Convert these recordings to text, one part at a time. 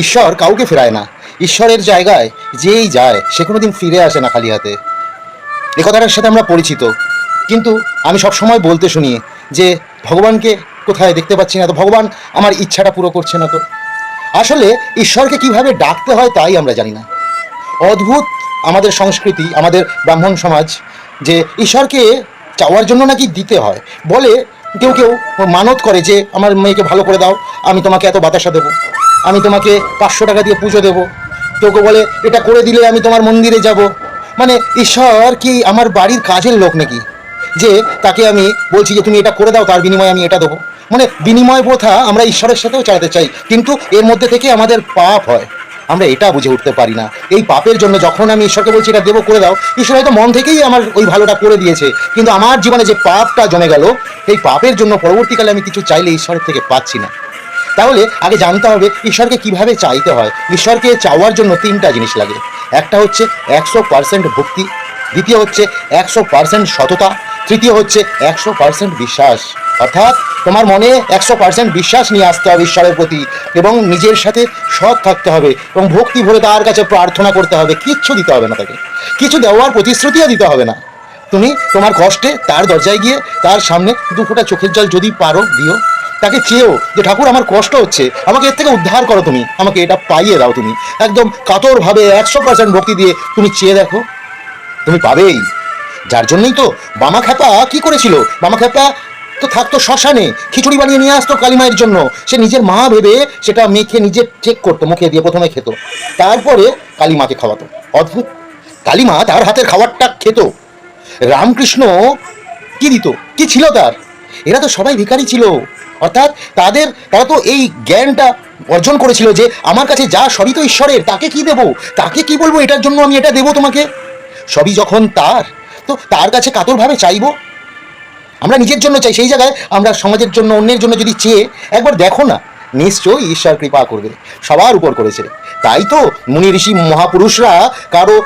ঈশ্বর কাউকে ফেরায় না। ঈশ্বরের জায়গায় যেই যায় সে কোনোদিন ফিরে আসে না খালি হাতে। এ কথাটার সাথে আমরা পরিচিত, কিন্তু আমি সবসময় বলতে শুনি যে ভগবানকে কোথায় দেখতে পাচ্ছি না, তো ভগবান আমার ইচ্ছাটা পুরো করছে না। তো আসলে ঈশ্বরকে কিভাবে ডাকতে হয় তাই আমরা জানি না। অদ্ভুত আমাদের সংস্কৃতি, আমাদের ব্রাহ্মণ সমাজ, যে ঈশ্বরকে চাওয়ার জন্য নাকি দিতে হয়। বলে কেউ কেউ মানত করে যে আমার মেয়েকে ভালো করে দাও, আমি তোমাকে এত বাতাসা দেবো, আমি তোমাকে 500 টাকা দিয়ে পুজো দেবো। কেউ কেউ বলে এটা করে দিলে আমি তোমার মন্দিরে যাব। মানে ঈশ্বর কি আমার বাড়ির কাজের লোক নাকি, যে তাকে আমি বলছি যে তুমি এটা করে দাও, তার বিনিময়ে আমি এটা দেবো। মানে বিনিময় প্রথা আমরা ঈশ্বরের সাথেও চালাতে চাই, কিন্তু এর মধ্যে থেকে আমাদের পাপ হয়। আমরা এটা বুঝে উঠতে পারি না। এই পাপের জন্য যখন আমি ঈশ্বরকে বলছি এটা দেবো, করে দাও, ঈশ্বর হয়তো মন থেকেই আমার ওই ভালোটা করে দিয়েছে, কিন্তু আমার জীবনে যে পাপটা জমে গেল, এই পাপের জন্য পরবর্তীকালে আমি কিছু চাইলে ঈশ্বরের থেকে পাচ্ছি না। তাহলে আগে জানতে হবে ঈশ্বরকে কিভাবে চাইতে হয়। ঈশ্বরকে চাওয়ার জন্য 3টা জিনিস লাগে। একটা হচ্ছে 100% ভক্তি, দ্বিতীয় হচ্ছে 100% সততা, তৃতীয় হচ্ছে 100% বিশ্বাস। অর্থাৎ তোমার মনে 100% বিশ্বাস নিয়ে আসতে হবে ঈশ্বরের প্রতি, এবং নিজের সাথে সৎ থাকতে হবে, এবং ভক্তি ভরে তার কাছে প্রার্থনা করতে হবে। কিচ্ছু দিতে হবে না তাকে, কিছু দেওয়ার প্রতিশ্রুতিও দিতে হবে না। তুমি তোমার কষ্টে তার দরজায় গিয়ে তার সামনে 2 ফোঁটা চোখের জল যদি পারো দিও, তাকে চেয়েও যে ঠাকুর আমার কষ্ট হচ্ছে, আমাকে এর থেকে উদ্ধার করো, তুমি আমাকে এটা পাইয়ে দাও। তুমি একদম কাতরভাবে 100% ভক্তি দিয়ে তুমি চেয়ে দেখো, তুমি পাবেই। যার জন্যই তো বামা খ্যাপা কি করেছিল, বামা খ্যাপা তো থাকতো শ্মশানে, খিচুড়ি বানিয়ে নিয়ে আসতো কালী মায়ের জন্য। সে নিজের মা ভেবে সেটা মেখে নিজে চেক করতো, মুখে দিয়ে প্রথমে খেত, তারপরে কালী মাকে খাওয়াতো। অদ্ভুত, কালী মা তার হাতের খাবারটা খেত। রামকৃষ্ণ কি দিত, কি ছিল তার? এরা তো সবাই ভিখারি ছিল। অর্থাৎ তারা তো এই জ্ঞানটা অর্জন করেছিল যে আমার কাছে যা সবই তো ঈশ্বরের, তাকে কি দেবো, তাকে কি বলবো এটার জন্য আমি এটা দেবো তোমাকে। সবই যখন তার, তো তার কাছে কাতরভাবে চাইবো। আমরা নিজের জন্য চাই, সেই জায়গায় আমরা সমাজের জন্য, অন্যের জন্য যদি চেয়ে একবার দেখো না, নিশ্চয়ই ঈশ্বর কৃপা করবে, সবার উপর করেছে। তাই তো মুনি ঋষি মহাপুরুষরা কারো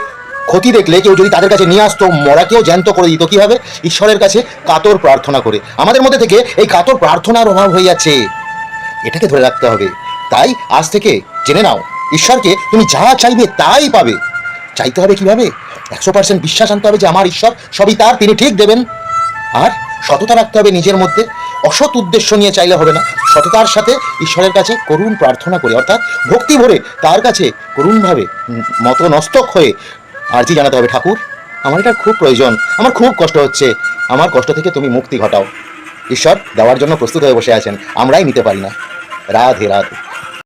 ক্ষতি দেখলে কেউ যদি তাদের কাছে নিয়ে আসতো, মরাকেও জ্যান্ত করে দিত। কীভাবে? ঈশ্বরের কাছে কাতর প্রার্থনা করে। আমাদের মধ্যে থেকে এই কাতর প্রার্থনার অভাব হয়ে যাচ্ছে, এটাকে ধরে রাখতে হবে। তাই আজ থেকে জেনে নাও, ঈশ্বরকে তুমি যা চাইবে তাই পাবে। চাইতে হবে কিভাবে? 100% বিশ্বাস আনতে হবে যে আমার ঈশ্বর সবই তার, তিনি ঠিক দেবেন। আর সততা রাখতে হবে নিজের মধ্যে, অসৎ উদ্দেশ্য নিয়ে চাইলে হবে না। সততার সাথে ঈশ্বরের কাছে করুণ প্রার্থনা করে, অর্থাৎ ভক্তি ভরে তার কাছে করুণভাবে মতনস্তক হয়ে আরজি জানাতে হবে, ঠাকুর আমার এটার খুব প্রয়োজন, আমার খুব কষ্ট হচ্ছে, আমার কষ্ট থেকে তুমি মুক্তি ঘটাও। ঈশ্বর দেওয়ার জন্য প্রস্তুত হয়ে বসে আছেন, আমরাই নিতে পারি না। রাধে রাধে।